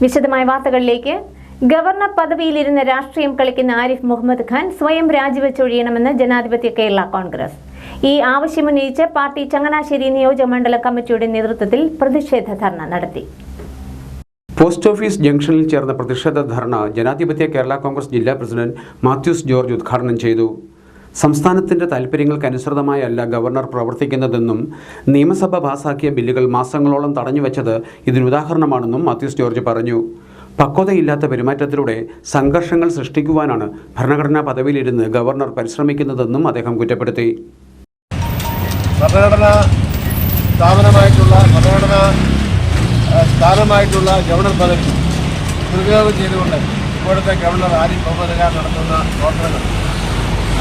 വിശദമായ വാർത്തകളിലേക്ക്. ഗവർണർ പദവിയിലിരുന്ന രാഷ്ട്രീയം കളിക്കുന്ന ആരിഫ് മുഹമ്മദ് ഖാൻ സ്വയം രാജിവെച്ചൊഴിയണമെന്ന് ജനാധിപത്യ കേരള കോൺഗ്രസ്. ഈ ആവശ്യമുന്നയിച്ച് പാർട്ടി ചങ്ങനാശ്ശേരി നിയോജക മണ്ഡല കമ്മിറ്റിയുടെ നേതൃത്വത്തിൽ പ്രതിഷേധ ധർണ നടത്തി. പോസ്റ്റ് ഓഫീസ് ജംഗ്ഷനിൽ ചേർന്ന പ്രതിഷേധ ധർണ ജനാധിപത്യ കേരള കോൺഗ്രസ് ജില്ലാ പ്രസിഡന്റ് മാത്യൂസ് ജോർജ് ഉദ്ഘാടനം ചെയ്തു. സംസ്ഥാനത്തിന്റെ താൽപ്പര്യങ്ങൾക്കനുസൃതമായല്ല ഗവർണർ പ്രവർത്തിക്കുന്നതെന്നും നിയമസഭ പാസാക്കിയ ബില്ലുകൾ മാസങ്ങളോളം തടഞ്ഞുവെച്ചത് ഇതിനുദാഹരണമാണെന്നും മാത്യൂസ് ജോർജ് പറഞ്ഞു. പക്വതയില്ലാത്ത പെരുമാറ്റത്തിലൂടെ സംഘർഷങ്ങൾ സൃഷ്ടിക്കുവാനാണ് ഭരണഘടനാ പദവിയിലിരുന്ന് ഗവർണർ പരിശ്രമിക്കുന്നതെന്നും അദ്ദേഹം കുറ്റപ്പെടുത്തി. ഭരണഘടനാ സ്ഥാനമായിട്ടുള്ള ഗവർണർ പദവി ദുരുപയോഗം ചെയ്തുകൊണ്ട് ഇപ്പോഴത്തെ ഗവർണർ ആരിഫ് മുഹമ്മദ് ഖാൻ നടത്തുന്ന പ്രവർത്തനങ്ങൾ,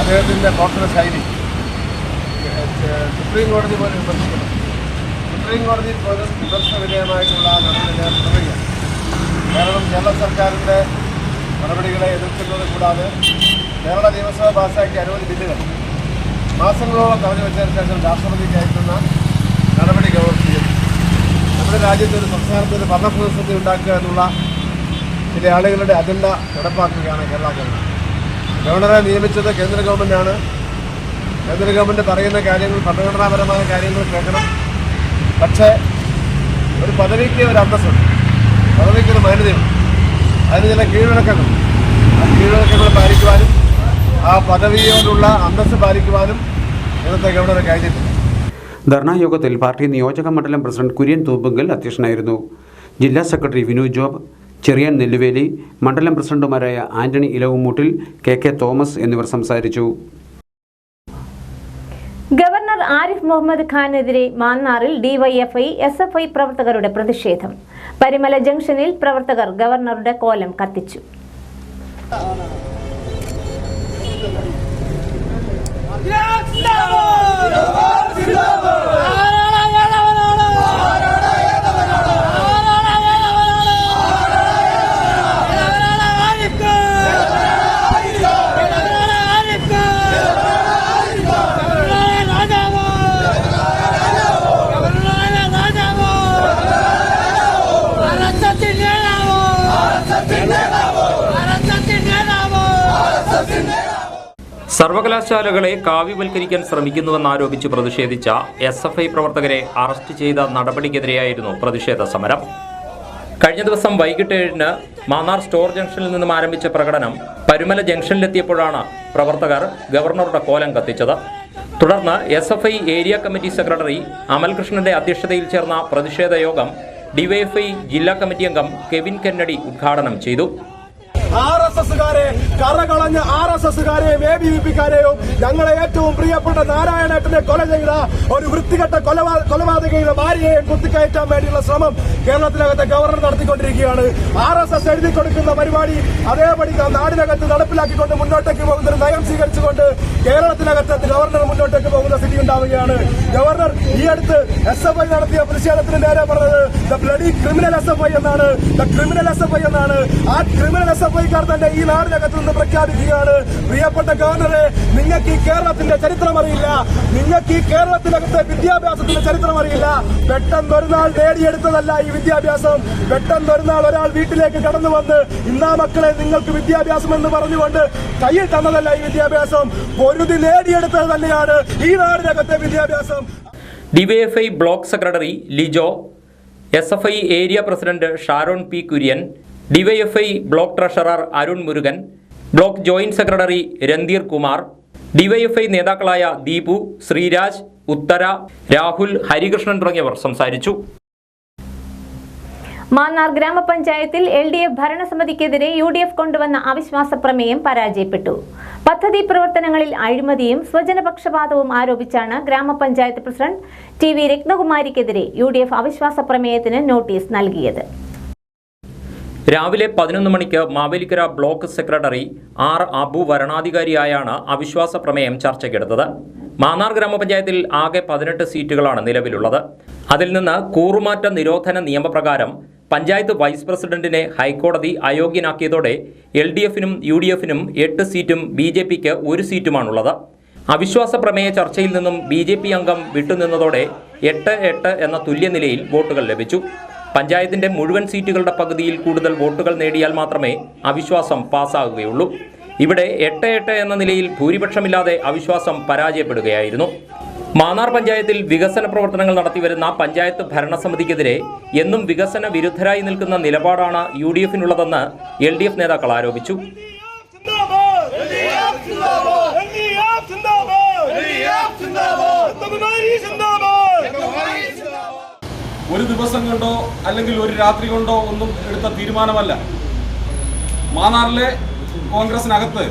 അദ്ദേഹത്തിൻ്റെ പ്രവർത്തന ശൈലി സുപ്രീം കോടതി പോലും വിമർശിക്കുന്നു. സുപ്രീം കോടതി പോലും വിമർശന വിധേയമായിട്ടുള്ള നടപടികൾ തുടരുക. കേരള സർക്കാരിൻ്റെ നടപടികളെ എതിർക്കുന്നത് കൂടാതെ കേരള നിയമസഭ പാസാക്കിയ അനവധി ബില്ലുകൾ മാസങ്ങളോളം തടഞ്ഞു വെച്ചതിന് ശേഷം രാഷ്ട്രപതിക്ക് അയക്കുന്ന നടപടി ഗവർണർ ചെയ്യുന്നു. നമ്മുടെ രാജ്യത്ത് ഒരു സംസ്ഥാനത്ത് ഒരു ഭരണപ്രതിസന്ധി ഉണ്ടാക്കുക എന്നുള്ള ചില ആളുകളുടെ അജണ്ട നടപ്പാക്കുകയാണ് കേരള ഗവൺമെൻറ്. ഗവർണറെ നിയമിച്ചത് കേന്ദ്ര ഗവൺമെൻറ്റാണ്. കേന്ദ്ര ഗവൺമെൻറ് പറയുന്ന കാര്യങ്ങൾ ഭരണഘടനാപരമായ കാര്യങ്ങൾ കേൾക്കണം. പക്ഷേ ഒരു പദവിക്ക് ഒരു അന്തസ്സുണ്ട്, പദവിക്കൊരു മാന്യതയുണ്ട്, അതിന് ചില കീഴ്വഴക്കങ്ങൾ. ആ കീഴ്വഴക്കങ്ങൾ പാലിക്കുവാനും ആ പദവിയോടുള്ള അന്തസ്സ് പാലിക്കുവാനും ഇന്നത്തെ ഗവർണറെ കഴിഞ്ഞിട്ടില്ല. ധർണായോഗത്തിൽ പാർട്ടി നിയോജക മണ്ഡലം പ്രസിഡന്റ് കുര്യൻ തൂമ്പുങ്കൽ അധ്യക്ഷനായിരുന്നു. ജില്ലാ സെക്രട്ടറി വിനു ജോബ്, ചെറിയാൻ നെല്ലുവേലി, മണ്ഡലം പ്രസിഡന്റുമാരായ ആന്റണി ഇലവുമൂട്ടിൽ, കെ തോമസ് എന്നിവർ സംസാരിച്ചു. ഗവർണർ ആരിഫ് മുഹമ്മദ് ഖാനെതിരെ മാന്നാറിൽ ഡിവൈഎഫ്ഐ എസ്എഫ്ഐ പ്രവർത്തകരുടെ പ്രതിഷേധം. പരിമല ജംഗ്ഷനിൽ പ്രവർത്തകർ ഗവർണറുടെ കോലം കത്തിച്ചു. സർവകലാശാലകളെ കാവ്യവൽക്കരിക്കാൻ ശ്രമിക്കുന്നുവെന്നാരോപിച്ച് പ്രതിഷേധിച്ച എസ്എഫ്ഐ പ്രവർത്തകരെ അറസ്റ്റ് ചെയ്ത നടപടിക്കെതിരെയായിരുന്നു പ്രതിഷേധ സമരം. കഴിഞ്ഞ ദിവസം വൈകിട്ട് 7-ന് മാന്നാർ സ്റ്റോർ ജംഗ്ഷനിൽ നിന്നും ആരംഭിച്ച പ്രകടനം പരുമല ജംഗ്ഷനിലെത്തിയപ്പോഴാണ് പ്രവർത്തകർ ഗവർണറുടെ കോലം കത്തിച്ചത്. തുടർന്ന് എസ്എഫ്ഐ ഏരിയ കമ്മിറ്റി സെക്രട്ടറി അമൽകൃഷ്ണന്റെ അധ്യക്ഷതയിൽ ചേർന്ന പ്രതിഷേധ യോഗം ഡിവൈഎഫ്ഐ ജില്ലാ കമ്മിറ്റി അംഗം കെവിൻ കെന്നഡി ഉദ്ഘാടനം ചെയ്തു. ആർഎസ്എസുകാരെ കറകളഞ്ഞ ആർഎസ്എസുകാരെ വേദിപ്പിക്കാരെയും ഞങ്ങളെ ഏറ്റവും പ്രിയപ്പെട്ട നാരായണേട്ടനെ കൊല ചെയ്ത ഒരു വൃത്തികെട്ട കൊലപാതകയുടെ ഭാര്യയെയും കുത്തിക്കയറ്റാൻ വേണ്ടിയുള്ള ശ്രമം കേരളത്തിനകത്തെ ഗവർണർ നടത്തിക്കൊണ്ടിരിക്കുകയാണ്. ആർഎസ്എസ് എഴുതി കൊടുക്കുന്ന പരിപാടി അതേപടി നാടിനകത്ത് നടപ്പിലാക്കിക്കൊണ്ട് മുന്നോട്ടേക്ക് പോകുന്ന ഒരു നയം സ്വീകരിച്ചുകൊണ്ട് കേരളത്തിനകത്ത് ഗവർണർ മുന്നോട്ടേക്ക് പോകുന്ന സ്ഥിതി ഉണ്ടാവുകയാണ്. ഗവർണർ ഈ അടുത്ത് എസ്എഫ്ഐ നടത്തിയ പ്രതിഷേധത്തിന് നേരെ പറഞ്ഞത് ദ ബ്ലഡി ക്രിമിനൽ എസ്എഫ്ഐ എന്നാണ്, ദ ക്രിമിനൽ എസ്എഫ്ഐ എന്നാണ്. ആ ക്രിമിനൽ എസ്എഫ്ഐ തന്നെ ഈ നാടിനകത്ത് നിന്ന് പ്രഖ്യാപിക്കുകയാണ്. പ്രിയപ്പെട്ട ഗവർണറെ, നിങ്ങൾക്ക് ഈ കേരളത്തിന്റെ ചരിത്രം അറിയില്ല, നിങ്ങൾക്ക് ഈ കേരളത്തിനകത്തെ വിദ്യാഭ്യാസത്തിന്റെ ചരിത്രം അറിയില്ല. പെട്ടെന്നൊരു നാൾ നേടിയെടുത്തതല്ല ഈ വിദ്യാഭ്യാസം. പെട്ടെന്നൊരു നാൾ ഒരാൾ വീട്ടിലേക്ക് കടന്നു വന്ന് ഇന്നാ മക്കളെ നിങ്ങൾക്ക് വിദ്യാഭ്യാസം എന്ന് പറഞ്ഞുകൊണ്ട് കയ്യിൽ തന്നതല്ല ഈ വിദ്യാഭ്യാസം. പൊരുതി നേടിയെടുത്തത് തന്നെയാണ് ഈ നാടിനകത്തെ വിദ്യാഭ്യാസം. DYFI block secretary Lijo, SFI area president Sharon P Kurian, DYFI block treasurer Arun Murugan, block joint secretary Randhir Kumar, DYFI നേതാക്കളായ ദീപു, ശ്രീരാജ്, ഉത്തര, രാഹുൽ, ഹരികൃഷ്ണൻ തുടങ്ങിയവർ സംസാരിച്ചു. മാന്നാർ ഗ്രാമപഞ്ചായത്തിൽ LDF ഭരണസമിതിക്കെതിരെ UDF കൊണ്ടുവന്ന അവിശ്വാസ പ്രമേയം പരാജയപ്പെട്ടു. പദ്ധതി പ്രവർത്തനങ്ങളിൽ അഴിമതിയും സ്വജനപക്ഷപാതവും ആരോപിച്ചാണ് ഗ്രാമപഞ്ചായത്ത് പ്രസിഡന്റ് TV രത്നകുമാരിക്കെതിരെ UDF അവിശ്വാസ പ്രമേയത്തിന് നോട്ടീസ് നൽകിയത്. രാവിലെ 11 മണിക്ക് Mavelikkara block secretary R. Abu വരണാധികാരിയായാണ് അവിശ്വാസ പ്രമേയം ചർച്ചയ്ക്കെടുത്തത്. മാന്നാർ ഗ്രാമപഞ്ചായത്തിൽ ആകെ 18 സീറ്റുകളാണ് നിലവിലുള്ളത്. അതിൽ നിന്ന് കൂറുമാറ്റ നിരോധന നിയമപ്രകാരം പഞ്ചായത്ത് വൈസ് പ്രസിഡന്റിനെ ഹൈക്കോടതി അയോഗ്യനാക്കിയതോടെ LDFനും UDFനും 8 സീറ്റും BJPക്ക് 1 സീറ്റുമാണുള്ളത്. അവിശ്വാസ പ്രമേയ ചർച്ചയിൽ നിന്നും BJP അംഗം വിട്ടുനിന്നതോടെ 8-8 എന്ന തുല്യനിലയിൽ വോട്ടുകൾ ലഭിച്ചു. പഞ്ചായത്തിന്റെ മുഴുവൻ സീറ്റുകളുടെ പകുതിയിൽ കൂടുതൽ വോട്ടുകൾ നേടിയാൽ മാത്രമേ അവിശ്വാസം പാസ്സാകുകയുള്ളൂ. ഇവിടെ 8-8 എന്ന നിലയിൽ ഭൂരിപക്ഷമില്ലാതെ അവിശ്വാസം പരാജയപ്പെടുകയായിരുന്നു. മാന്നാർ പഞ്ചായത്തിൽ വികസന പ്രവർത്തനങ്ങൾ നടത്തിവരുന്ന പഞ്ചായത്ത് ഭരണസമിതിക്കെതിരെ എന്നും വികസന വിരുദ്ധരായി നിൽക്കുന്ന നിലപാടാണ് UDF-നുള്ളതെന്ന് LDF നേതാക്കൾ ആരോപിച്ചു. ഒരു ദിവസം കൊണ്ടോ അല്ലെങ്കിൽ ഒരു രാത്രി കൊണ്ടോ ഒന്നും എടുത്ത തീരുമാനമല്ല. മാന്നാറിലെ കോൺഗ്രസിനകത്ത്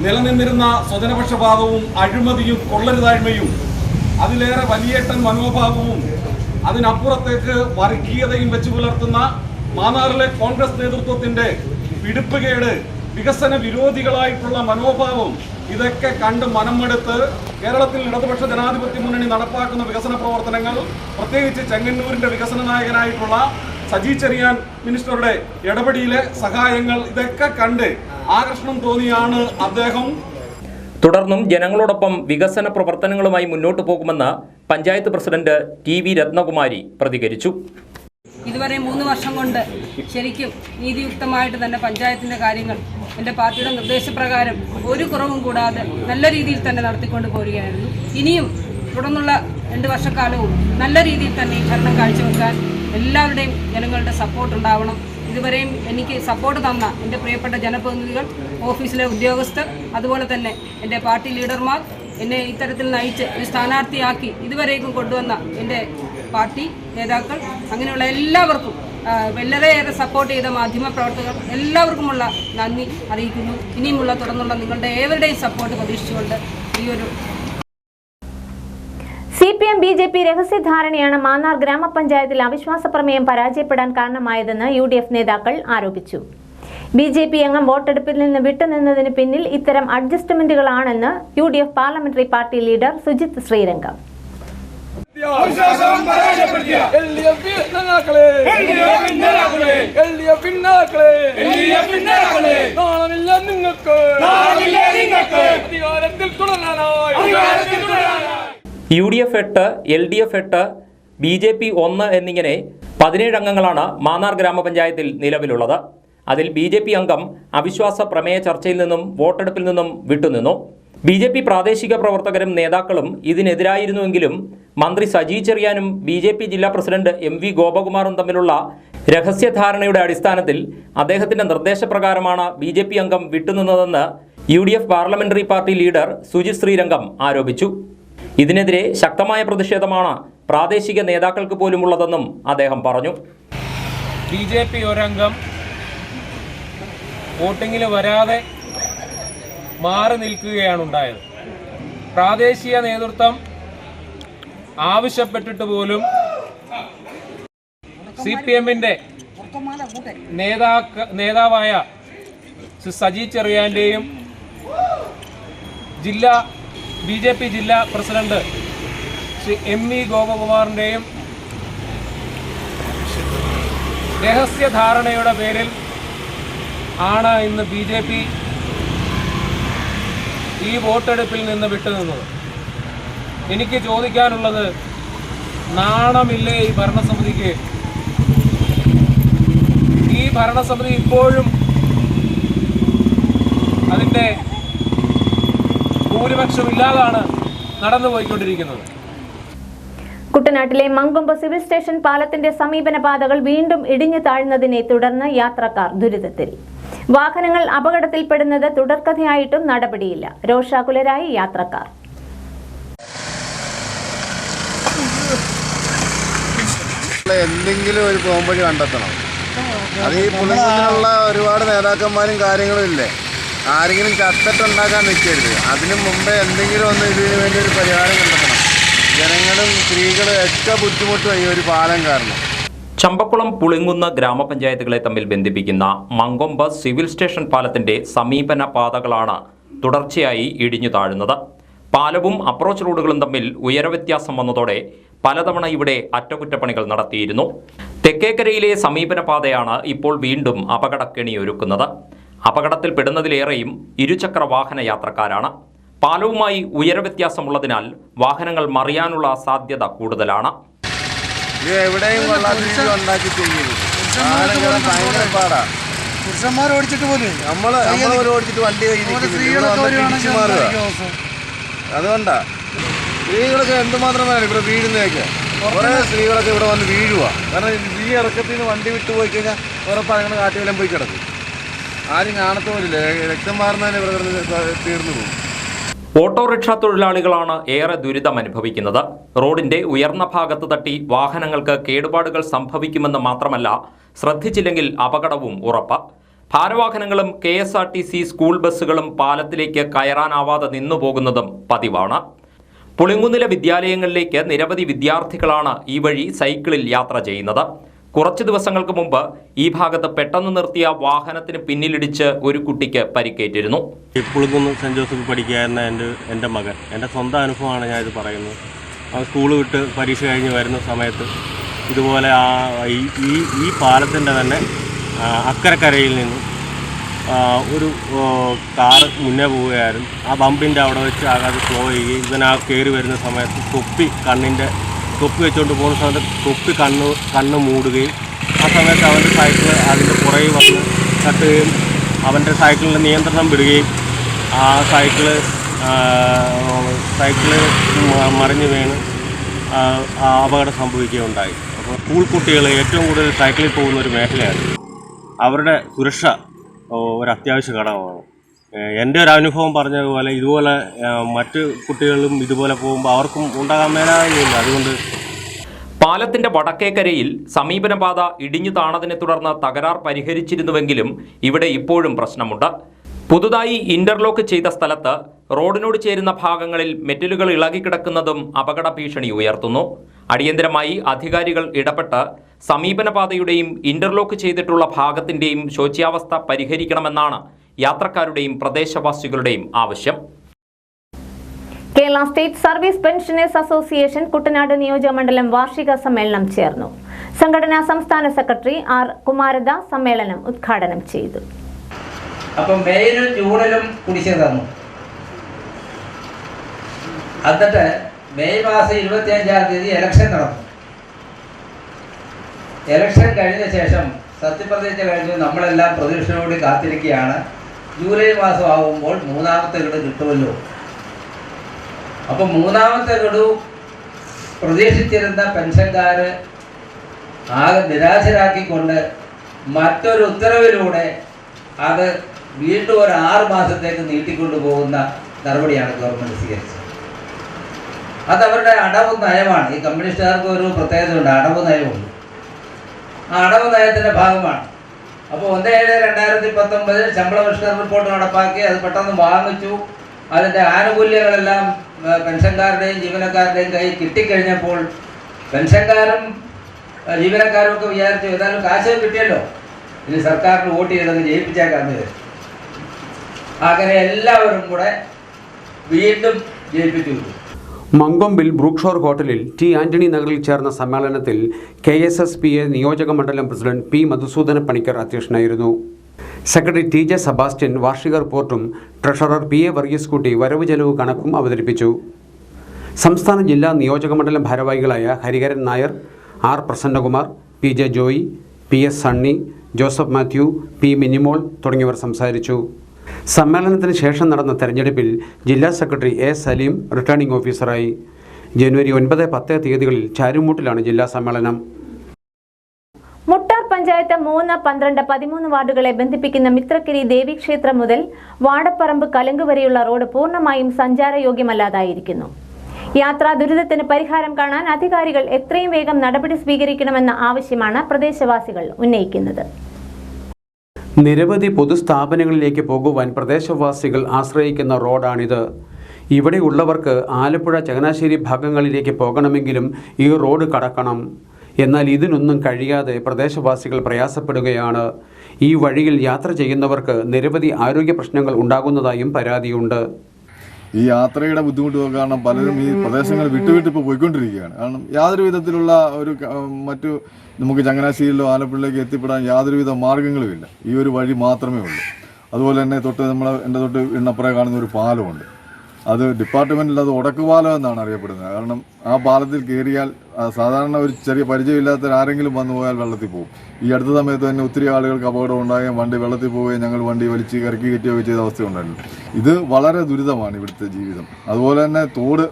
നിലനിന്നിരുന്ന സ്വജനപക്ഷപാതവും അഴിമതിയും കൊള്ളരുതായ്മയും അതിലേറെ വലിയേട്ടൻ മനോഭാവവും അതിനപ്പുറത്തേക്ക് വർഗീയതയും വെച്ച് പുലർത്തുന്ന മാന്നാറിലെ കോൺഗ്രസ് നേതൃത്വത്തിന്റെ പിടിപ്പുകേട്, വികസന വിരോധികളായിട്ടുള്ള മനോഭാവം ഇതൊക്കെ കണ്ട് മനമെടുത്ത് കേരളത്തിൽ ഇടതുപക്ഷ ജനാധിപത്യ മുന്നണി നടപ്പാക്കുന്ന വികസന പ്രവർത്തനങ്ങൾ, പ്രത്യേകിച്ച് ചെങ്ങന്നൂരിന്റെ വികസന നായകനായിട്ടുള്ള സജി ചെറിയാൻ മിനിസ്റ്ററുടെ ഇടപെടലിലെ സഹായങ്ങൾ ഇതൊക്കെ കണ്ട് ആകർഷണം തോന്നിയാണ് അദ്ദേഹം. തുടർന്നും ജനങ്ങളോടൊപ്പം വികസന പ്രവർത്തനങ്ങളുമായി മുന്നോട്ടു പോകുമെന്ന് പഞ്ചായത്ത് പ്രസിഡന്റ് TV രത്നകുമാരി പ്രതികരിച്ചു. ഇതുവരെ 3 വർഷം കൊണ്ട് ശരിക്കും നീതിയുക്തമായിട്ട് തന്നെ പഞ്ചായത്തിന്റെ കാര്യങ്ങൾ എൻ്റെ പാർട്ടിയുടെ നിർദ്ദേശപ്രകാരം ഒരു കുറവും കൂടാതെ നല്ല രീതിയിൽ തന്നെ നടത്തിക്കൊണ്ട് പോരുകയായിരുന്നു. ഇനിയും തുടർന്നുള്ള 2 വർഷക്കാലവും നല്ല രീതിയിൽ തന്നെ ഈ ഭരണം കാഴ്ചവെക്കാൻ എല്ലാവരുടെയും ജനങ്ങളുടെ സപ്പോർട്ട് ഉണ്ടാവണം. ഇതുവരെയും എനിക്ക് സപ്പോർട്ട് തന്ന എൻ്റെ പ്രിയപ്പെട്ട ജനപ്രതിനിധികൾ, ഓഫീസിലെ ഉദ്യോഗസ്ഥർ, അതുപോലെ തന്നെ എൻ്റെ പാർട്ടി ലീഡർമാർ, എന്നെ ഇത്തരത്തിൽ നയിച്ച് ഒരു സ്ഥാനാർത്ഥിയാക്കി ഇതുവരേക്കും കൊണ്ടുവന്ന എൻ്റെ പാർട്ടി നേതാക്കൾ, അങ്ങനെയുള്ള എല്ലാവർക്കും, വളരെയേറെ സപ്പോർട്ട് ചെയ്ത മാധ്യമപ്രവർത്തകർ എല്ലാവർക്കുമുള്ള നന്ദി അറിയിക്കുന്നു. ഇനിയുമുള്ള തുടർന്നുള്ള നിങ്ങളുടെ ഏവരുടെയും സപ്പോർട്ട് പ്രതീക്ഷിച്ചുകൊണ്ട് ഈയൊരു CPM BJP രഹസ്യധാരണയാണ് മാന്നാർ ഗ്രാമപഞ്ചായത്തിൽ അവിശ്വാസ പ്രമേയം പരാജയപ്പെടാൻ കാരണമായതെന്ന് UDF നേതാക്കൾ ആരോപിച്ചു. BJP അംഗം വോട്ടെടുപ്പിൽ നിന്ന് വിട്ടുനിന്നതിന് പിന്നിൽ ഇത്തരം അഡ്ജസ്റ്റ്മെന്റുകളാണെന്ന് UDF parliamentary party leader Sujith Sreerangam. UDF 8, LDF 8, BJP 1 എന്നിങ്ങനെ 17 അംഗങ്ങളാണ് മാന്നാർ ഗ്രാമപഞ്ചായത്തിൽ നിലവിലുള്ളത്. അതിൽ BJP അംഗം അവിശ്വാസ പ്രമേയ ചർച്ചയിൽ നിന്നും വോട്ടെടുപ്പിൽ നിന്നും വിട്ടുനിന്നു. BJP പ്രാദേശിക പ്രവർത്തകരും നേതാക്കളും ഇതിനെതിരായിരുന്നുവെങ്കിലും മന്ത്രി സജി ചെറിയാനും BJP ജില്ലാ പ്രസിഡന്റ് MV ഗോപകുമാറും തമ്മിലുള്ള രഹസ്യധാരണയുടെ അടിസ്ഥാനത്തിൽ അദ്ദേഹത്തിന്റെ നിർദ്ദേശപ്രകാരമാണ് BJP അംഗം വിട്ടുനിന്നതെന്ന് UDF parliamentary party leader Sujith Sreerangam ആരോപിച്ചു. ഇതിനെതിരെ ശക്തമായ പ്രതിഷേധമാണ് പ്രാദേശിക നേതാക്കൾക്ക് പോലുമുള്ളതെന്നും അദ്ദേഹം പറഞ്ഞു. BJP ഒരംഗം വോട്ടിങ്ങിൽ വരാതെ മാറി നിൽക്കുകയാണ് ഉണ്ടായത്. പ്രാദേശിക നേതൃത്വം ആവശ്യപ്പെട്ടിട്ട് പോലും CPM-ന്റെ നേതാവായ സജി ചെറിയാന്റെയും BJP ജില്ലാ പ്രസിഡന്റ് ശ്രീ MV ഗോപകുമാറിൻ്റെയും രഹസ്യധാരണയുടെ പേരിൽ ആണ് ഇന്ന് BJP ഈ വോട്ടെടുപ്പിൽ നിന്ന് വിട്ടുനിന്നത്. എനിക്ക് ചോദിക്കാനുള്ളത്, നാണമില്ലേ ഈ ഭരണസമിതിക്ക്? ഈ ഭരണസമിതി ഇപ്പോഴും അതിൻ്റെ ഭൂരിപക്ഷമില്ലാതാണ് നടന്നുപോയിക്കൊണ്ടിരിക്കുന്നത്. കുട്ടനാട്ടിലെ മങ്കൊമ്പ് സിവിൽ സ്റ്റേഷൻ പാലത്തിന്റെ സമീപന പാതകൾ വീണ്ടും ഇടിഞ്ഞു താഴ്ന്നതിനെ തുടർന്ന് യാത്രക്കാർ ദുരിതത്തിൽ. വാഹനങ്ങൾ അപകടത്തിൽപ്പെടുന്നത് തുടർക്കഥയായിട്ടും നടപടിയില്ല. രോഷാകുലരായി യാത്രക്കാർ. എന്തെങ്കിലും ഒരു പോംവഴി കണ്ടെത്തണം. അത് ഈ പുളിങ്ങുള്ള ഒരുപാട് നേതാക്കന്മാരും കാര്യങ്ങളും ഇല്ലേ, ആരെങ്കിലും ചത്തിട്ടുണ്ടാക്കാൻ നിൽക്കരുത്. അതിനു മുമ്പേ എന്തെങ്കിലും ഒന്ന് ഇതിന് വേണ്ടി ഒരു പരിഹാരം കണ്ടെത്തണം. ജനങ്ങളും സ്ത്രീകളും ഒക്കെ ബുദ്ധിമുട്ടുമായി ഒരു പാലം കാരണം. ചമ്പക്കുളം പുളിങ്ങുന്ന ഗ്രാമപഞ്ചായത്തുകളെ തമ്മിൽ ബന്ധിപ്പിക്കുന്ന മങ്കൊമ്പ് സിവിൽ സ്റ്റേഷൻ പാലത്തിന്റെ സമീപന പാതകളാണ് തുടർച്ചയായി ഇടിഞ്ഞു താഴുന്നത്. പാലവും അപ്രോച്ച് റോഡുകളും തമ്മിൽ ഉയരവ്യത്യാസം വന്നതോടെ പലതവണ ഇവിടെ അറ്റകുറ്റപ്പണികൾ നടത്തിയിരുന്നു. തെക്കേക്കരയിലെ സമീപന പാതയാണ് ഇപ്പോൾ വീണ്ടും അപകടക്കെണിയൊരുക്കുന്നത്. അപകടത്തിൽപ്പെടുന്നതിലേറെയും ഇരുചക്ര വാഹന യാത്രക്കാരാണ്. പാലവുമായി ഉയരവ്യത്യാസമുള്ളതിനാൽ വാഹനങ്ങൾ മറിയാനുള്ള സാധ്യത കൂടുതലാണ്. ഇത് എവിടെയും കൊള്ളാത്ത രീതി ഉണ്ടാക്കി ചെയ്യരുത്. ഭയങ്കര പാടാ. പുരുഷന്മാർ ഓടിച്ചിട്ട് പോലും നമ്മള് ഓടിച്ചിട്ട് വണ്ടി അതുകൊണ്ടാ സ്ത്രീകളൊക്കെ എന്തുമാത്രം വേണം ഇവിടെ വീഴുന്നതൊക്കെ. കുറേ സ്ത്രീകളൊക്കെ ഇവിടെ വന്ന് വീഴുക. കാരണം ഈ ഇറക്കത്തിൽ നിന്ന് വണ്ടി വിട്ടുപോയി കഴിഞ്ഞാൽ ഉറപ്പാണ് ഞങ്ങൾ കാട്ടുവെല്ലാം പോയി കിടക്കും. ആരും കാണത്തോലില്ല. രക്തം മാറുന്നതിന് ഇവിടെ തീർന്നു പോകും. ഓട്ടോറിക്ഷ തൊഴിലാളികളാണ് ഏറെ ദുരിതം അനുഭവിക്കുന്നത്. റോഡിന്റെ ഉയർന്ന ഭാഗത്ത് തട്ടി വാഹനങ്ങൾക്ക് കേടുപാടുകൾ സംഭവിക്കുമെന്ന് മാത്രമല്ല, ശ്രദ്ധിച്ചില്ലെങ്കിൽ അപകടവും ഉറപ്പ്. ഭാരവാഹനങ്ങളും KSRTC സ്കൂൾ ബസ്സുകളും പാലത്തിലേക്ക് കയറാനാവാതെ നിന്നുപോകുന്നതും പതിവാണ്. പുളിങ്കുന്നിലെ വിദ്യാലയങ്ങളിലേക്ക് നിരവധി വിദ്യാർത്ഥികളാണ് ഈ വഴി സൈക്കിളിൽ യാത്ര ചെയ്യുന്നത്. കുറച്ച് ദിവസങ്ങൾക്ക് മുമ്പ് ഈ ഭാഗത്ത് പെട്ടെന്ന് നിർത്തിയ വാഹനത്തിന് പിന്നിലിടിച്ച് ഒരു കുട്ടിക്ക് പരിക്കേറ്റിരുന്നു. പുളിങ്കുന്ന് സെൻറ് ജോസഫ് പഠിക്കുകയായിരുന്ന എൻ്റെ മകൻ, എൻ്റെ സ്വന്തം അനുഭവമാണ് ഞാനിത് പറയുന്നത്. അവൻ സ്കൂൾ വിട്ട് പരീക്ഷ കഴിഞ്ഞ് വരുന്ന സമയത്ത് ഇതുപോലെ ഈ പാലത്തിൻ്റെ തന്നെ അക്കരക്കരയിൽ നിന്നും ഒരു കാറ് മുന്നേ പോവുകയായിരുന്നു. ആ ബമ്പിൻ്റെ അവിടെ വെച്ച് അത് സ്ലോ ചെയ്യുകയും ഇവനാ കയറി വരുന്ന സമയത്ത് തൊപ്പി വെച്ചുകൊണ്ട് പോകുന്ന സമയത്ത് കണ്ണ് മൂടുകയും ആ സമയത്ത് അവൻ്റെ സൈക്കിൾ അതിൻ്റെ പുറകെ വന്ന് തട്ടുകയും അവൻ്റെ സൈക്കിളിൻ്റെ നിയന്ത്രണം വിടുകയും ആ സൈക്കിള് മറിഞ്ഞു വീണ് അപകടം സംഭവിക്കുകയുണ്ടായി. അപ്പോൾ സ്കൂൾ കുട്ടികൾ ഏറ്റവും കൂടുതൽ സൈക്കിളിൽ പോകുന്ന ഒരു മേഖലയാണ്. അവരുടെ സുരക്ഷ ഒരു അത്യാവശ്യ ഘടകമാണ്. എൻ്റെ ഒരു അനുഭവം പറഞ്ഞതുപോലെ ഇതുപോലെ മറ്റ് കുട്ടികളും ഇതുപോലെ പോകുമ്പോൾ അവർക്കും ഉണ്ടാകാൻ മേലായില്ല. അതുകൊണ്ട് പാലത്തിന്റെ വടക്കേക്കരയിൽ സമീപനപാത ഇടിഞ്ഞു താണതിനെ തുടർന്ന് തകരാർ പരിഹരിച്ചിരുന്നുവെങ്കിലും ഇവിടെ ഇപ്പോഴും പ്രശ്നമുണ്ട്. പുതുതായി ഇന്റർലോക്ക് ചെയ്ത സ്ഥലത്ത് റോഡിനോട് ചേരുന്ന ഭാഗങ്ങളിൽ മെറ്റലുകൾ ഇളകിക്കിടക്കുന്നതും അപകട ഭീഷണി ഉയർത്തുന്നു. അടിയന്തരമായി അധികാരികൾ ഇടപെട്ട് സമീപനപാതയുടെയും ഇന്റർലോക്ക് ചെയ്തിട്ടുള്ള ഭാഗത്തിന്റെയും ശോച്യാവസ്ഥ പരിഹരിക്കണമെന്നാണ് യാത്രക്കാരുടെയും പ്രദേശവാസികളുടെയും ആവശ്യം. Kerala state service pensioners association Kuttanad നിയോജകമണ്ഡലം വാർഷിക സമ്മേളനം ചേർന്നു. സംഘടനാ സംസ്ഥാന സെക്രട്ടറി R. കുമാരദാസ് സമ്മേളനം ഉദ്ഘാടനം ചെയ്തു. അപ്പം മെയിലും ജൂണിലും കുടിശ്ശിക തന്നു. എന്നിട്ട് മെയ് മാസം 25-ാം തീയതി ഇലക്ഷൻ നടന്നു. ഇലക്ഷൻ കഴിഞ്ഞ ശേഷം സത്യപ്രതിജ്ഞ കഴിഞ്ഞു നമ്മളെല്ലാം പ്രതീക്ഷയോടെ കാത്തിരിക്കുകയാണ്. ജൂലൈ മാസം ആകുമ്പോൾ മൂന്നാമത്തെ ഗഡു കിട്ടുമല്ലോ. അപ്പം മൂന്നാമത്തെ ഗഡു പ്രതീക്ഷിച്ചിരുന്ന പെൻഷൻകാർ ആകെ നിരാശരാക്കിക്കൊണ്ട് മറ്റൊരു ഉത്തരവിലൂടെ അത് വീണ്ടും ഒരു 6 മാസത്തേക്ക് നീട്ടിക്കൊണ്ടു പോകുന്ന നടപടിയാണ് ഗവൺമെൻറ് സ്വീകരിച്ചത്. അതവരുടെ അടവ് നയമാണ്. ഈ കമ്മ്യൂണിസ്റ്റുകാർക്ക് ഒരു പ്രത്യേകതയുണ്ട്, അടവ് നയമുണ്ട്. ആ അടവ് നയത്തിൻ്റെ ഭാഗമാണ്. അപ്പോൾ 1/7/2019 ശമ്പള പരിഷ്കരണ റിപ്പോർട്ട് നടപ്പാക്കി അത് പെട്ടെന്ന് വാങ്ങിച്ചു. അതിൻ്റെ ആനുകൂല്യങ്ങളെല്ലാം പെൻഷൻകാരുടെയും ജീവനക്കാരുടെയും കയ്യിൽ കിട്ടിക്കഴിഞ്ഞപ്പോൾ പെൻഷൻകാരും ജീവനക്കാരും ഒക്കെ വിചാരിച്ചു ഏതായാലും കാശ് കിട്ടിയല്ലോ, ഇനി സർക്കാരിന് വോട്ട് ചെയ്തങ്ങ് ജയിപ്പിച്ചേക്കാന്ന് വരും. അങ്ങനെ എല്ലാവരും കൂടെ വീണ്ടും ജയിപ്പിച്ചു. മങ്കൊമ്പിൽ ബ്രൂക്ക്ഷോർ ഹോട്ടലിൽ T. ആന്റണി നഗറിൽ ചേർന്ന സമ്മേളനത്തിൽ KSSPA നിയോജക മണ്ഡലം പ്രസിഡന്റ് P. മധുസൂദന പണിക്കർ അധ്യക്ഷനായിരുന്നു. സെക്രട്ടറി TJ സെബാസ്റ്റ്യൻ വാർഷിക റിപ്പോർട്ടും ട്രഷറർ PA വർഗീസ് കുട്ടി വരവ് ചെലവ് കണക്കും അവതരിപ്പിച്ചു. സംസ്ഥാന ജില്ലാ നിയോജക മണ്ഡലം ഭാരവാഹികളായ Hariharan Nair, R. Prasannakumar, PJ Joy, PS Sunny, Joseph Mathew, P. Minimol തുടങ്ങിയവർ സംസാരിച്ചു. സമ്മേളനത്തിന് ശേഷം നടന്ന തെരഞ്ഞെടുപ്പിൽ ജില്ലാ സെക്രട്ടറി A. സലീം റിട്ടേണിംഗ് ഓഫീസറായി. ജനുവരി 9, 10 തീയതികളിൽ ചാരുമൂട്ടിലാണ് ജില്ലാ സമ്മേളനം. മുട്ടാർ പഞ്ചായത്ത് 3, 12, 13 വാർഡുകളെ ബന്ധിപ്പിക്കുന്ന മിത്രക്കിരി ദേവീക്ഷേത്രം മുതൽ വാടപ്പറമ്പ് കലങ്ക് വരെയുള്ള റോഡ് പൂർണ്ണമായും സഞ്ചാരയോഗ്യമല്ലാതായിരിക്കുന്നു. യാത്രാ ദുരിതത്തിന് പരിഹാരം കാണാൻ അധികാരികൾ എത്രയും വേഗം നടപടി സ്വീകരിക്കണമെന്ന ആവശ്യമാണ് പ്രദേശവാസികൾ ഉന്നയിക്കുന്നത്. നിരവധി പൊതുസ്ഥാപനങ്ങളിലേക്ക് പോകുവാൻ പ്രദേശവാസികൾ ആശ്രയിക്കുന്ന റോഡാണിത്. ഇവിടെയുള്ളവർക്ക് ആലപ്പുഴ, ചങ്ങനാശ്ശേരി ഭാഗങ്ങളിലേക്ക് പോകണമെങ്കിലും ഈ റോഡ് കടക്കണം. എന്നാൽ ഇതിനൊന്നും കഴിയാതെ പ്രദേശവാസികൾ പ്രയാസപ്പെടുകയാണ്. ഈ വഴിയിൽ യാത്ര ചെയ്യുന്നവർക്ക് നിരവധി ആരോഗ്യ പ്രശ്നങ്ങൾ ഉണ്ടാകുന്നതായും പരാതിയുണ്ട്. ഈ യാത്രയുടെ ബുദ്ധിമുട്ട് കാരണം പലരും ഈ പ്രദേശങ്ങൾ വിട്ടുവിട്ട് ഇപ്പോൾ പോയിക്കൊണ്ടിരിക്കുകയാണ്. കാരണം യാതൊരു വിധത്തിലുള്ള മറ്റു നമുക്ക് ചങ്ങനാശ്ശേരിയിലോ ആലപ്പുഴയിലേക്ക് എത്തിപ്പെടാൻ യാതൊരുവിധ മാർഗ്ഗങ്ങളുമില്ല. ഈ ഒരു വഴി മാത്രമേ ഉള്ളൂ. അതുപോലെ തന്നെ എൻ്റെ തൊട്ട് ഇണ്ണപ്പുറ കാണുന്ന ഒരു പാലമുണ്ട്. അത് ഡിപ്പാർട്ട്മെൻറ്റിൽ അത് ഉടക്കുപാലം എന്നാണ് അറിയപ്പെടുന്നത്. കാരണം ആ പാലത്തിൽ കയറിയാൽ സാധാരണ ഒരു ചെറിയ പരിചയമില്ലാത്ത ആരെങ്കിലും വന്നു പോയാൽ വെള്ളത്തിൽ പോകും. ഈ അടുത്ത സമയത്ത് തന്നെ ഒത്തിരി ആളുകൾക്ക് അപകടം ഉണ്ടാകുകയും വണ്ടി വെള്ളത്തിൽ പോവുകയും ഞങ്ങൾ വണ്ടി വലിച്ച് ഇറക്കി കയറ്റുകയൊക്കെ ചെയ്ത അവസ്ഥ ഉണ്ടായിരുന്നു. ഇത് വളരെ ദുരിതമാണ് ഇവിടുത്തെ ജീവിതം. അതുപോലെ തന്നെ തോട്,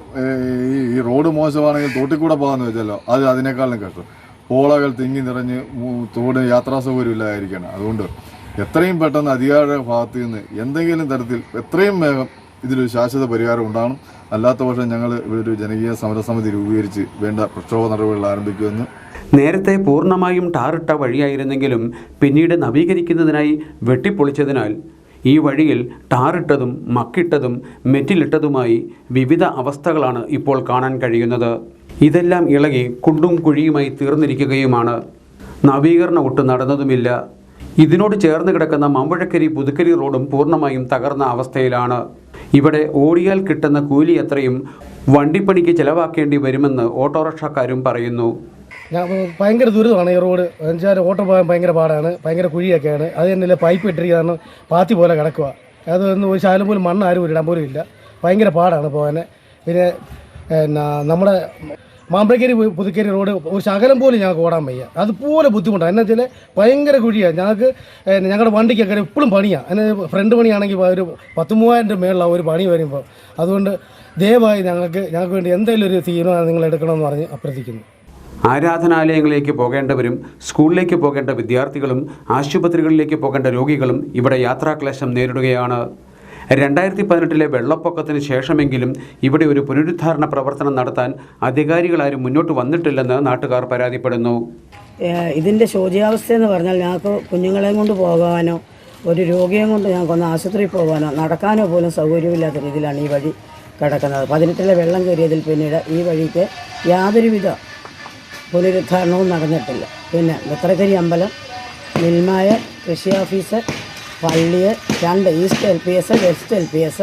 ഈ റോഡ് മോശമാണെങ്കിൽ തോട്ടിൽ കൂടെ പോകാമെന്ന് വെച്ചാലോ അത് അതിനേക്കാളും കഷ്ടം. പോളകൾ തിങ്ങി നിറഞ്ഞ് തോട് യാത്രാ സൗകര്യമില്ലായിരിക്കണം. അതുകൊണ്ട് എത്രയും പെട്ടെന്ന് അധികാരികളുടെ ഭാഗത്തു നിന്ന് എന്തെങ്കിലും തരത്തിൽ എത്രയും വേഗം ഇതിലൊരു ശാശ്വത പരിഹാരം ഉണ്ടാകണം. അല്ലാത്ത പക്ഷം ഞങ്ങൾ ഒരു ജനകീയ സമരസമിതി രൂപീകരിച്ച് വേണ്ട പ്രക്ഷോഭ നടപടികൾ ആരംഭിക്കുമെന്ന്. നേരത്തെ പൂർണ്ണമായും ടാറിട്ട വഴിയായിരുന്നെങ്കിലും പിന്നീട് നവീകരിക്കുന്നതിനായി വെട്ടിപ്പൊളിച്ചതിനാൽ ഈ വഴിയിൽ ടാറിട്ടതും മക്കിട്ടതും മെറ്റിലിട്ടതുമായി വിവിധ അവസ്ഥകളാണ് ഇപ്പോൾ കാണാൻ കഴിയുന്നത്. ഇതെല്ലാം ഇളകി കുണ്ടും കുഴിയുമായി തീർന്നിരിക്കുകയുമാണ്. നവീകരണം ഒട്ടും നടന്നതുമില്ല. ഇതിനോട് ചേർന്ന് കിടക്കുന്ന മമ്പുഴക്കരി പുതുക്കരി റോഡും പൂർണ്ണമായും തകർന്ന അവസ്ഥയിലാണ്. ഇവിടെ ഓടിയാൽ കിട്ടുന്ന കൂലി എത്രയും വണ്ടിപ്പണിക്ക് ചിലവാക്കേണ്ടി വരുമെന്ന് ഓട്ടോറിക്ഷക്കാരും പറയുന്നു. ഭയങ്കര ദുരിതമാണ് ഈ റോഡ്. എന്നുവെച്ചാൽ ഓട്ടോ പോകാൻ ഭയങ്കര പാടാണ്, ഭയങ്കര കുഴിയൊക്കെയാണ്. അത് തന്നെ പൈപ്പ് ഇട്ടിരിക്കുകയാണ്, പാത്തി പോലെ കിടക്കുക. അതൊന്നും ഒരു ശാലം പോലും മണ്ണ് ആരും ഇടാൻ പോലും ഇല്ല. ഭയങ്കര പാടാണ് പോകാൻ. പിന്നെ നമ്മുടെ മാമ്പഴക്കരി പുതുക്കരി റോഡ് ഒരു ശകലം പോലും ഞങ്ങൾക്ക് ഓടാൻ വയ്യ. അതുപോലെ ബുദ്ധിമുട്ടാണ്. എന്നാ വെച്ചാൽ ഭയങ്കര കുഴിയാണ്. ഞങ്ങൾക്ക് ഞങ്ങളുടെ വണ്ടിക്കൊക്കെ എപ്പോഴും പണിയാണ്. അതിന് ഫ്രണ്ട് പണിയാണെങ്കിൽ ഒരു 13,000 രൂപ മേളിലാണ് ഒരു പണി വരുമ്പോൾ. അതുകൊണ്ട് ദയവായി ഞങ്ങൾക്ക് വേണ്ടി എന്തെങ്കിലും ഒരു തീരുമാനം നിങ്ങൾ എടുക്കണമെന്ന് പറഞ്ഞ് അഭ്യർത്ഥിക്കുന്നു. ആരാധനാലയങ്ങളിലേക്ക് പോകേണ്ടവരും സ്കൂളിലേക്ക് പോകേണ്ട വിദ്യാർത്ഥികളും ആശുപത്രികളിലേക്ക് പോകേണ്ട രോഗികളും ഇവിടെ യാത്രാക്ലേശം നേരിടുകയാണ്. 2018 വെള്ളപ്പൊക്കത്തിന് ശേഷമെങ്കിലും ഇവിടെ ഒരു പുനരുദ്ധാരണ പ്രവർത്തനം നടത്താൻ അധികാരികളാരും മുന്നോട്ട് വന്നിട്ടില്ലെന്ന് നാട്ടുകാർ പരാതിപ്പെടുന്നു. ഇതിൻ്റെ ശോചിയാവസ്ഥ എന്ന് പറഞ്ഞാൽ ഞങ്ങൾക്ക് കുഞ്ഞുങ്ങളെയും കൊണ്ട് പോകാനോ ഒരു രോഗിയെ കൊണ്ട് ഞങ്ങൾക്കൊന്ന് ആശുപത്രിയിൽ പോകാനോ നടക്കാനോ പോലും സൗകര്യമില്ലാത്ത രീതിയിലാണ് ഈ വഴി കിടക്കുന്നത്. 18 വെള്ളം കയറിയതിൽ പിന്നീട് ഈ വഴിക്ക് യാതൊരുവിധ പുനരുദ്ധാരണവും നടന്നിട്ടില്ല. പിന്നെ മിത്രക്കരി അമ്പലം, മിൽമായ, കൃഷി ഓഫീസ്, പള്ളി, 2 east LPS, west LPS,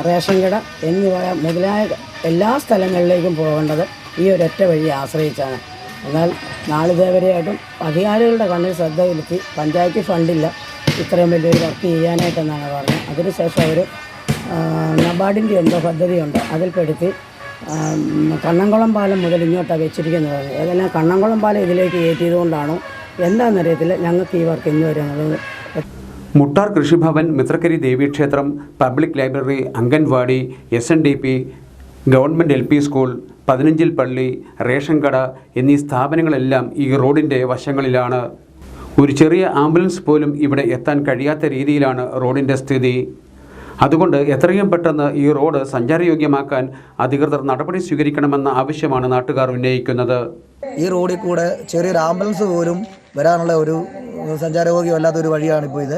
ration കട എന്നിവ മുതലായ എല്ലാ സ്ഥലങ്ങളിലേക്കും പോകേണ്ടത് ഈ ഒരൊറ്റ വഴി ആശ്രയിച്ചാണ്. എന്നാൽ നാളിതേവരെയായിട്ടും അധികാരികളുടെ കണ്ണിൽ ശ്രദ്ധ ചെലുത്തി പഞ്ചായത്ത് ഫണ്ടില്ല ഇത്രയും വലിയൊരു വർക്ക് ചെയ്യാനായിട്ടെന്നാണ് പറഞ്ഞത്. അതിനുശേഷം അവർ നബാർഡിൻ്റെ എന്തോ പദ്ധതിയുണ്ട്, അതിൽപ്പെടുത്തി കണ്ണംകുളം പാലം മുതൽ ഇങ്ങോട്ടാണ് വെച്ചിരിക്കുന്നത്. ഏതെല്ലാം കണ്ണംകുളം പാലം ഇതിലേക്ക് കയറ്റിയതുകൊണ്ടാണോ എന്താണെന്നറിയത്തില്ല. ഞങ്ങൾക്ക് ഈ വർക്ക് ഇന്ന് വരെ എന്നുള്ളത് മുട്ടാർ കൃഷിഭവൻ, മിത്രക്കരി ദേവീക്ഷേത്രം, public library, anganwadi, SNDP, government LP school, 15 പള്ളി, റേഷൻ കട എന്നീ സ്ഥാപനങ്ങളെല്ലാം ഈ റോഡിൻ്റെ വശങ്ങളിലാണ്. ഒരു ചെറിയ ആംബുലൻസ് പോലും ഇവിടെ എത്താൻ കഴിയാത്ത രീതിയിലാണ് റോഡിൻ്റെ സ്ഥിതി. അതുകൊണ്ട് എത്രയും പെട്ടെന്ന് ഈ റോഡ് സഞ്ചാരയോഗ്യമാക്കാൻ അധികൃതർ നടപടി സ്വീകരിക്കണമെന്ന ആവശ്യമാണ് നാട്ടുകാർ ഉന്നയിക്കുന്നത്. ഈ റോഡിൽ കൂടെ ചെറിയൊരു ആംബുലൻസ് പോലും വരാനുള്ള ഒരു സഞ്ചാരയോഗ്യമല്ലാത്ത ഒരു വഴിയാണിപ്പോൾ ഇത്.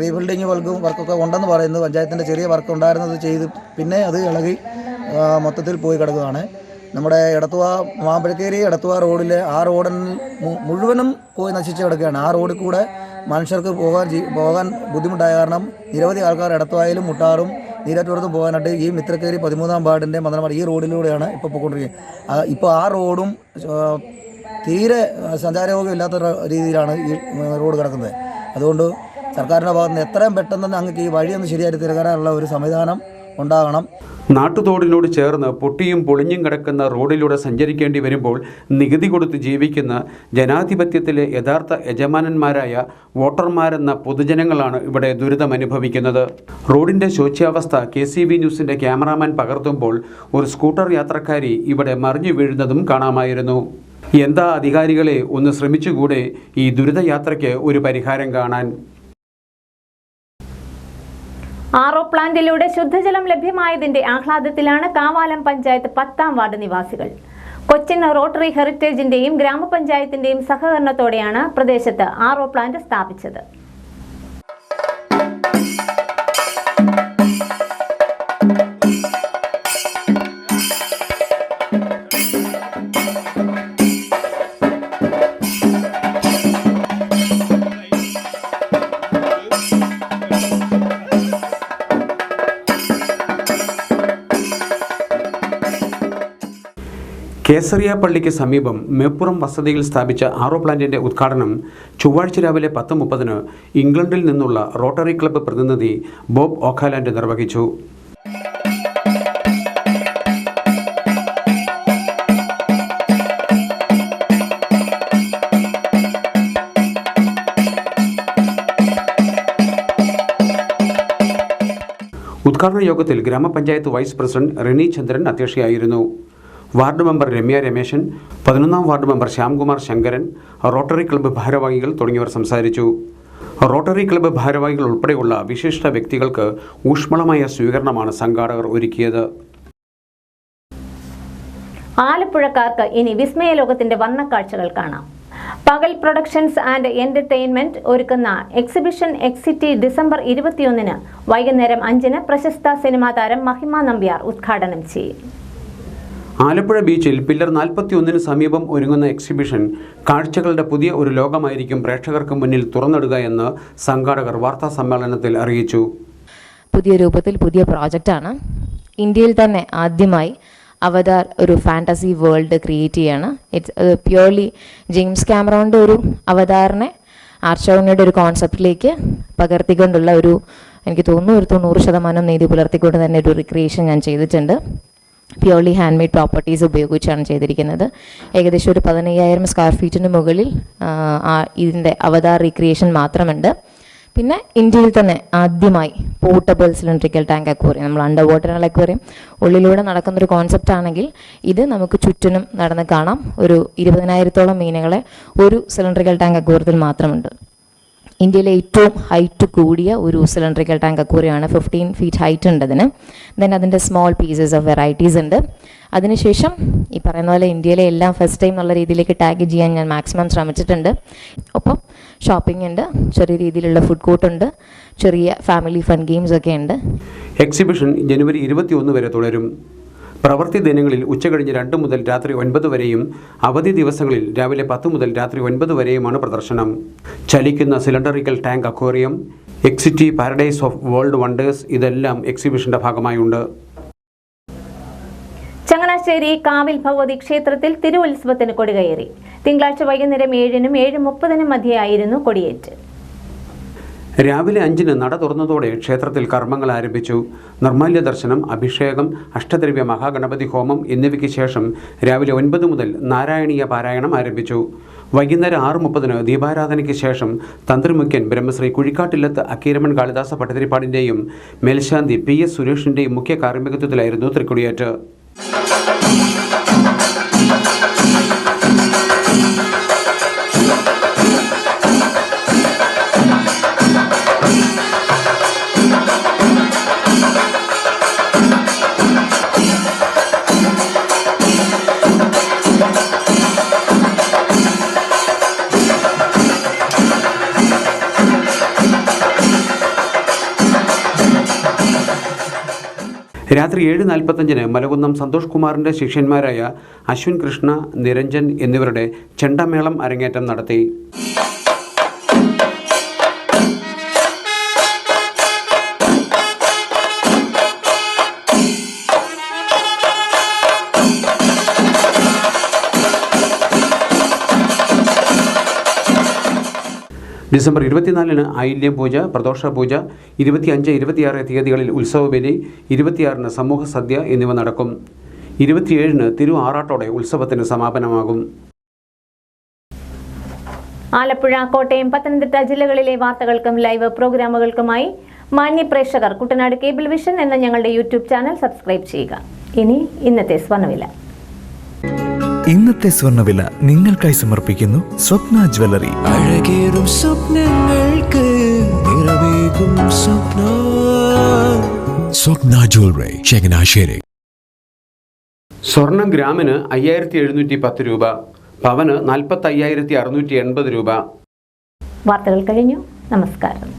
റീബിൽഡിങ് വർക്കൊക്കെ ഉണ്ടെന്ന് പറയുന്നു. പഞ്ചായത്തിൻ്റെ ചെറിയ വർക്ക് ഉണ്ടായിരുന്നത് ചെയ്ത് പിന്നെ അത് ഇളകി മൊത്തത്തിൽ പോയി കിടക്കുകയാണ്. നമ്മുടെ എടത്തുവ മാമ്പഴക്കേരി എടത്തുവ റോഡിൽ ആ റോഡിൽ മുഴുവനും പോയി നശിച്ച് കിടക്കുകയാണ്. ആ റോഡിൽ കൂടെ മനുഷ്യർക്ക് പോകാൻ ബുദ്ധിമുട്ടായ കാരണം നിരവധി ആൾക്കാർ എടത്തുവായാലും മുട്ടാറും നീരാറ്റൂർത്തും പോകാനായിട്ട് ഈ മിത്രക്കേരി 13-ാം വാർഡിൻ്റെ മന്ദനമാട് ഈ റോഡിലൂടെയാണ് ഇപ്പോൾ പോയിക്കൊണ്ടിരിക്കുന്നത്. ഇപ്പോൾ ആ റോഡും തീരെ സഞ്ചാരയോഗ്യമില്ലാത്ത രീതിയിലാണ് ഈ റോഡ് കിടക്കുന്നത്. അതുകൊണ്ട് സർക്കാരിൻ്റെ ഭാഗത്ത് നിന്ന് എത്രയും പെട്ടെന്ന് ഞങ്ങൾക്ക് ഈ വഴിയൊന്ന് ശരിയായിട്ട് തിരക്കാനുള്ള ഒരു സംവിധാനം ഉണ്ടാകണം. നാട്ടുതോടിനോട് ചേർന്ന് പൊട്ടിയും പൊളിഞ്ഞും കിടക്കുന്ന റോഡിലൂടെ സഞ്ചരിക്കേണ്ടി വരുമ്പോൾ നികുതി കൊടുത്ത് ജീവിക്കുന്ന ജനാധിപത്യത്തിലെ യഥാർത്ഥ യജമാനന്മാരായ വോട്ടർമാരെന്ന പൊതുജനങ്ങളാണ് ഇവിടെ ദുരിതമനുഭവിക്കുന്നത്. റോഡിൻ്റെ ശോച്യാവസ്ഥ KCV ന്യൂസിൻ്റെ ക്യാമറാമാൻ പകർത്തുമ്പോൾ ഒരു സ്കൂട്ടർ യാത്രക്കാരി ഇവിടെ മറിഞ്ഞു വീഴുന്നതും കാണാമായിരുന്നു. എന്താ അധികാരികളെ, ഒന്ന് ശ്രമിച്ചുകൂടെ ഈ ദുരിതയാത്രയ്ക്ക് ഒരു പരിഹാരം കാണാൻ? RO പ്ലാന്റിലൂടെ ശുദ്ധജലം ലഭ്യമായതിന്റെ ആഹ്ലാദത്തിലാണ് കാവാലം പഞ്ചായത്ത് 10-ാം വാർഡ് നിവാസികൾ. കൊച്ചിൻ റോട്ടറി ഹെറിറ്റേജിന്റെയും ഗ്രാമപഞ്ചായത്തിന്റെയും സഹകരണത്തോടെയാണ് പ്രദേശത്ത് RO പ്ലാന്റ് സ്ഥാപിച്ചത്. കേസറിയ പള്ളിക്ക് സമീപം മേപ്പുറം വസതിയിൽ സ്ഥാപിച്ച ആറോ പ്ലാന്റിന്റെ ഉദ്ഘാടനം ചൊവ്വാഴ്ച രാവിലെ 10:30 ഇംഗ്ലണ്ടിൽ നിന്നുള്ള റോട്ടറി ക്ലബ്ബ് പ്രതിനിധി ബോബ് ഓക്കാലാൻഡ് നിർവഹിച്ചു. ഉദ്ഘാടന യോഗത്തിൽ ഗ്രാമപഞ്ചായത്ത് വൈസ് പ്രസിഡന്റ് റിനി ചന്ദ്രൻ അധ്യക്ഷയായിരുന്നു. വാർഡ് മെമ്പർ രമ്യ രമേശൻ, 11ാം ward member Shyamkumar Sankaran, Rotary club ഭാരവാഹികൾ തുടങ്ങിയവർ സംസാരിച്ചു. റോട്ടറി ക്ലബ്ബ് ഭാരവാഹികൾ ഉൾപ്പെടെയുള്ള വിശിഷ്ട വ്യക്തികൾക്ക് ഊഷ്മളമായ സ്വീകരണമാണ് സംഘാടകർ ഒരുക്കിയത്. ആലപ്പുഴക്കാർക്ക് ഇനി വിസ്മയ ലോകത്തിന്റെ വർണ്ണക്കാഴ്ചകൾ കാണാം. പകൽ പ്രൊഡക്ഷൻസ് ആൻഡ് എന്റർടൈൻമെന്റ് ഒരുക്കുന്ന എക്സിബിഷൻ എക്സിറ്റി ഡിസംബർ 21 വൈകുന്നേരം 5 പ്രശസ്ത സിനിമാ താരം മഹിമ നമ്പ്യാർ ഉദ്ഘാടനം ചെയ്യും. ആലപ്പുഴ ബീച്ചിൽ പില്ലർ 41 സമീപം ഒരുങ്ങുന്ന എക്സിബിഷൻ കാഴ്ചകളുടെ പുതിയ ഒരു ലോകമായിരിക്കും പ്രേക്ഷകർക്ക് മുന്നിൽ തുറന്നിടുക എന്ന് സംഘാടകർ വാർത്താ സമ്മേളനത്തിൽ അറിയിച്ചു. പുതിയ രൂപത്തിൽ പുതിയ പ്രോജക്റ്റാണ്. ഇന്ത്യയിൽ തന്നെ ആദ്യമായി അവതാർ ഒരു ഫാൻറ്റസി വേൾഡ് ക്രിയേറ്റ് ചെയ്യാണ്. ഇറ്റ്സ് പ്യൂർലി ജെയിംസ് ക്യാമറോണിൻ്റെ ഒരു അവതാറിനെ ആർഷോണിയുടെ ഒരു കോൺസെപ്റ്റിലേക്ക് പകർത്തിക്കൊണ്ടുള്ള ഒരു, എനിക്ക് തോന്നുന്നു ഒരു 90% നീതി പുലർത്തിക്കൊണ്ട് തന്നെ ഒരു റിക്രിയേഷൻ ഞാൻ ചെയ്തിട്ടുണ്ട്. പ്യൂർലി ഹാൻഡ് മെയ്ഡ് പ്രോപ്പർട്ടീസ് ഉപയോഗിച്ചാണ് ചെയ്തിരിക്കുന്നത്. ഏകദേശം ഒരു 15,000 സ്ക്വയർ ഫീറ്റിന് മുകളിൽ ഇതിൻ്റെ അവതാർ റീക്രിയേഷൻ മാത്രമുണ്ട്. പിന്നെ ഇന്ത്യയിൽ തന്നെ ആദ്യമായി പോർട്ടബിൾ സിലിണ്ടറിക്കൽ ടാങ്ക് അക്വേറിയം, നമ്മൾ അണ്ടർ വാട്ടർ അക്വേറിയം ഉള്ളിലൂടെ നടക്കുന്നൊരു കോൺസെപ്റ്റ് ആണെങ്കിൽ ഇത് നമുക്ക് ചുറ്റിനും നടന്ന് കാണാം. ഒരു 20,000-ഓളം മീനുകളെ ഒരു സിലിണ്ടറിക്കൽ ടാങ്ക് അക്വേറിയത്തിൽ മാത്രമുണ്ട്. ഇന്ത്യയിലെ ഏറ്റവും ഹൈറ്റ് കൂടിയ ഒരു സിലിണ്ടറിക്കൽ ടാങ്ക് അക്വേറിയമാണ്. 15 ഫീറ്റ് ഹൈറ്റ് ഉണ്ട് അതിന്. ദെൻ അതിൻ്റെ സ്മോൾ പീസസ് ഓഫ് വെറൈറ്റീസ് ഉണ്ട്. അതിനുശേഷം ഈ പറയുന്ന പോലെ ഇന്ത്യയിലെ എല്ലാം ഫസ്റ്റ് ടൈം എന്നുള്ള രീതിയിലേക്ക് ടാഗ് ചെയ്യാൻ ഞാൻ മാക്സിമം ശ്രമിച്ചിട്ടുണ്ട്. ഒപ്പം ഷോപ്പിംഗ് ഉണ്ട്, ചെറിയ രീതിയിലുള്ള ഫുഡ് കോർട്ട് ഉണ്ട്, ചെറിയ ഫാമിലി ഫൺ ഗെയിംസ് ഒക്കെ ഉണ്ട്. എക്സിബിഷൻ ജനുവരി 21 വരെ തുടരും. പ്രവൃത്തി ദിനങ്ങളിൽ ഉച്ചകഴിഞ്ഞ് 2 മുതൽ രാത്രി 9 വരെയും അവധി ദിവസങ്ങളിൽ രാവിലെ 10 മുതൽ രാത്രി 9 വരെയുമാണ് പ്രദർശനം. ചലിക്കുന്ന cylindrical tank aquarium, exotic paradise of world wonders ഇതെല്ലാം എക്സിബിഷന്റെ ഭാഗമായുണ്ട്. ചങ്ങനാശ്ശേരി കാവിൽ ഭഗവതി ക്ഷേത്രത്തിൽ തിരുവുത്സവത്തിന് കൊടികയറി. തിങ്കളാഴ്ച വൈകുന്നേരം 7-നും 7:30 മധ്യയായിരുന്നു കൊടിയേറ്റ്. രാവിലെ 5 നട തുറന്നതോടെ ക്ഷേത്രത്തിൽ കർമ്മങ്ങൾ ആരംഭിച്ചു. നിർമ്മാല്യ ദർശനം, അഭിഷേകം, അഷ്ടദ്രവ്യ മഹാഗണപതി ഹോമം എന്നിവയ്ക്ക് ശേഷം രാവിലെ 9 മുതൽ നാരായണീയ പാരായണം ആരംഭിച്ചു. വൈകുന്നേരം 6:30 ദീപാരാധനയ്ക്ക് ശേഷം തന്ത്രിമുഖ്യൻ ബ്രഹ്മശ്രീ കുഴിക്കാട്ടില്ലത്ത് അക്കീരമൺ കാളിദാസ ഭട്ടതിരിപ്പാടിൻ്റെയും മേൽശാന്തി PS സുരേഷിൻ്റെയും മുഖ്യ കാർമ്മികത്വത്തിലായിരുന്നു തൃക്കൊടിയേറ്റ്. രാത്രി 7:45 മലകുന്നം സന്തോഷ് കുമാറിൻ്റെ ശിഷ്യന്മാരായ അശ്വിൻ കൃഷ്ണ, നിരഞ്ജൻ എന്നിവരുടെ ചെണ്ടമേളം അരങ്ങേറ്റം നടത്തി. ഡിസംബർ 24 ആയില്യം പൂജ, പ്രദോഷ പൂജ, 25, 26 തീയതികളിൽ ഉത്സവബലി, 26 സമൂഹ സദ്യ എന്നിവ നടക്കും. 27 തിരു ആറാട്ടോടെ ഉത്സവത്തിന് സമാപനമാകും. ആലപ്പുഴ, കോട്ടയം, പത്തനംതിട്ട ജില്ലകളിലെ വാർത്തകൾക്കും ലൈവ് പ്രോഗ്രാമുകൾക്കുമായി മാന്യ പ്രേക്ഷകർ കുട്ടനാട് കേബിൾ വിഷൻ എന്ന ഞങ്ങളുടെ യൂട്യൂബ് ചാനൽ സബ്സ്ക്രൈബ് ചെയ്യുക. ഇനി ഇന്നത്തെ സ്വർണ്ണവില. ഇന്നത്തെ സ്വർണ്ണവില നിങ്ങൾക്കായി സമർപ്പിക്കുന്നു സ്വപ്ന ജ്വല്ലറി. അഴകേറും സ്വപ്നങ്ങൾക്ക് നിറവേകും സ്വപ്ന. സ്വപ്ന ജ്വല്ലറി, ചങ്ങനാശ്ശേരി. സ്വർണം ഗ്രാമിന് 5710 രൂപ, പവന് 45,680 രൂപ. വാർത്തകൾ കഴിഞ്ഞു. നമസ്കാരം.